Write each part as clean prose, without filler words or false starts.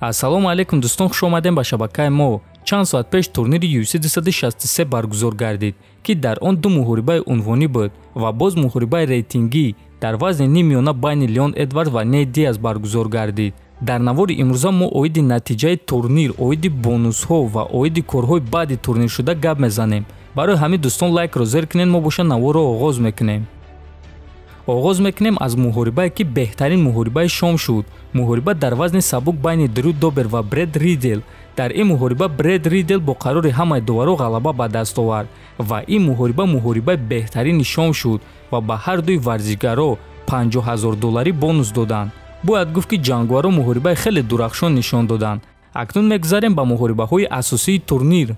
Ассалому алейкум дӯстон, хуш омадем ба шабакаи мо. Чанд соат пеш турнири UFC 263 баргузор гардид, ки дар он ду муҳорибаи унвонӣ буд ва боз муҳорибаи рейтингӣ дар вазни нимёна байни Леон Эдвардс ва Нейт Диаз баргузор гардид. Дар навори имрӯза мо оиди натиҷаи турнир, оиди бонусҳо ва оиди корҳои баъди турниршуда гап мезанем. Барои ҳамин дӯстон лайкро зер кунед, мо боша наворро оғоз мекунем. Оғоз мекунем аз муҳорибае ки беҳтарин муҳорибаи шом шуд. Муҳориба дар вазни сабук байни Дрю Добер ва Бред Ридл. Дар ин муҳориба Бред Ридл бо қарори ҳамаи доваро ғалаба ба даст овард ва ин муҳориба муҳорибаи беҳтарини шом шуд ва ба ҳар дуи варзишгаро $50,000 бонус доданд. Бояд гуфт ки ҷангваро муҳорибаи хеле дурахшон нишон доданд. Акнун мегзарем ба муҳорибаҳои асосии турнир.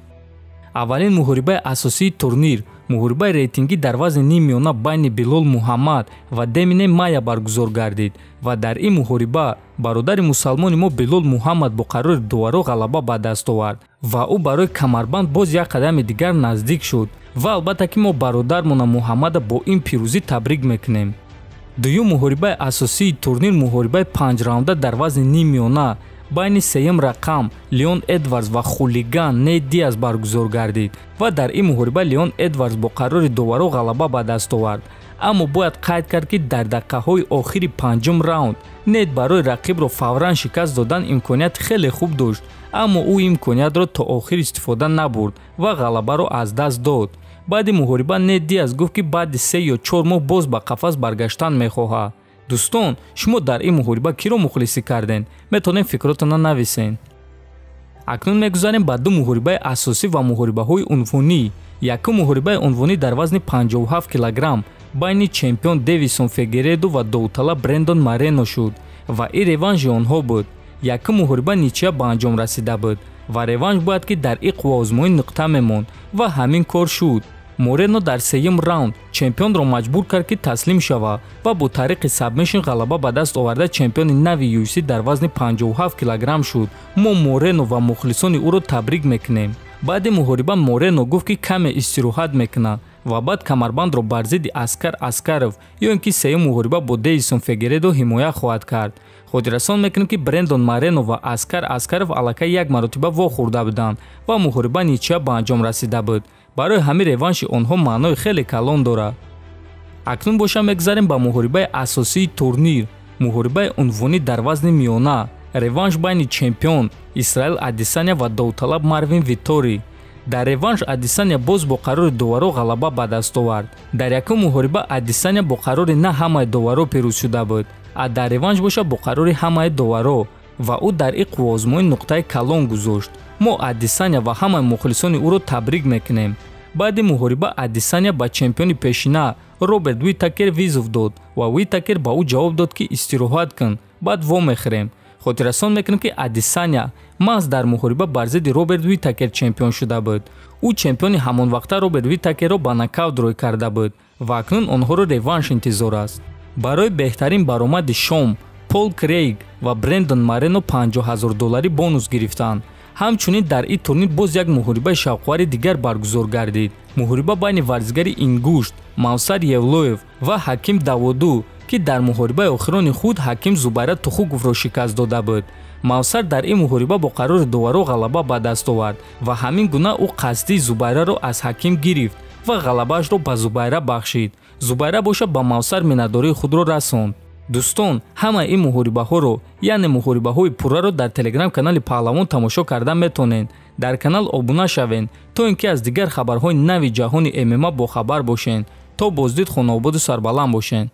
Аввалин муҳорибаи асосии турнир, муҳорибаи рейтингӣ дар вазни нимёна байни Билол Муҳаммад ва Демине Майя баргузор гардид ва дар ин муҳориба бародари мусалмони мо Билол Муҳаммад бо қарори доваро ғалаба ба даст овард ва ӯ барои камарбанд боз як қадами дигар наздик шуд ва албатта ки мо бародармона Муҳаммада бо ин пирӯзӣ табрик мекунем. Дуюм муҳорибаи асосии турнир, муҳорибаи 5 раунда дар вазни нимёна байни сеюм рақам Леон Эдвардс ва хулиган Нейт Диаз баргузор гардид ва дар ин муҳориба Леон Эдвардс бо қарори доваро ғалаба ба даст овард. Аммо бояд қайд кард ки дар дақиқаҳои охири панҷум раунд Нейт барои рақибро фавран шикаст додан имконият хеле хуб дошт, аммо ӯ имкониятро то охир истифода набурд ва ғалабаро аз даст дод. баъди муҳориба Нейт Диаз гуфт ки баъди 3 ё 4 моҳ боз ба қафас баргаштан мехоҳад. Дӯстон, шумо дар ин муҳориба киро мухлисӣ карден? Метавонед фикротона нависен. Акнун мегузарем ба ду муҳорибаи асосӣ ва муҳорибаҳои унвонӣ. Якум муҳорибаи унвонӣ дар вазни 57 килограмм байни чемпион Дэвисон Фигередо ва довталаб Брендон Морено шуд ва ин реванши онҳо буд. Якум муҳориба ничия ба анҷом расида буд ва реванш бояд ки дар ин қувваозмоӣ нуқта мемонд ва ҳамин кор шуд. Морено дар сеюм раунд чемпионро маҷбур кард ки таслим шава ва бо тариқи сабмишн ғалаба ба даст оварда чемпиони нави UFC дар вазни 57 килограмм шуд. Мо Морено ва мухлисони ӯро табрик мекунем. баъди муҳориба Морено гуфт ки каме истироҳат мекунад ва баъд камарбандро бар зидди Аскар Аскаров ё ин ки сеюм муҳориба бо Дэвисон Фигередо ҳимоя хоҳад кард. хотиррасон мекунем ки Брендон Морено ва Аскар Аскаров аллакай як маротиба вохӯрда буданд ва муҳориба ничия ба анҷом расида буд. барои ҳамин реванши онҳо маънои хеле калон дорад. Акнун боша мегзарем ба муҳорибаи асосии турнир, муҳорибаи унвонӣ дар вазни миёна, реванш байни чемпион Исраил Адесаня ва довталаб Марвин Витори. Дар реванш Адесаня боз бо қарори доваро ғалаба ба даст овард. Дар якум муҳориба Адесаня бо қарори на ҳамаи доваро пирӯз шуда буд, а дар реванш боша бо қарори ҳамаи доваро ва ӯ дар ин қувваозмоӣ нуқтаи калон гузошт. мо Адесаня ва ҳамаи мухлисони ӯро табрик мекунем. баъди муҳориба Адесаня ба чемпиони пешина Роберт Уитакер визов дод ва Уитакер ба ӯ ҷавоб дод ки истироҳат кун, баъд вомехӯрем. хотиррасон мекунем ки Адесаня маҳз дар муҳориба бар зидди Роберт Уитакер чемпион шуда буд. ӯ чемпиони ҳамонвақта Роберт Уитакерро ба нокаут рой карда буд ва акнун онҳоро реванш интизор аст. барои беҳтарин баромади шом Пол Крейг ва Брендон Морено $50,000 бонус гирифтанд. ҳамчунин дар ин турнир боз як муҳорибаи шавқовари дигар баргузор гардид. муҳориба байни варзигари ингушт Мавсар Евлоев ва Ҳаким Давуду, ки дар муҳорибаи охирони худ Ҳаким Зубайра Тухуговро шикаст дода буд. Мавсар дар ин муҳориба бо қарори доваро ғалаба ба даст овард ва ҳамин гуна ӯ қасдии Зубайраро аз Ҳаким гирифт ва ғалабаашро ба Зубайра бахшид. Зубайра боша ба Мавсар миннатдории худро расонд. дӯстон, ҳамаи ин муҳорибаҳоро, яъне муҳорибаҳои пурраро дар телеграм-канали Паҳлавон тамошо карда метонед. дар канал обуна шавед то ин ки аз дигар хабарҳои нави ҷаҳони ММА бохабар бошед. то боздид хонаободу сарбаланд бошед.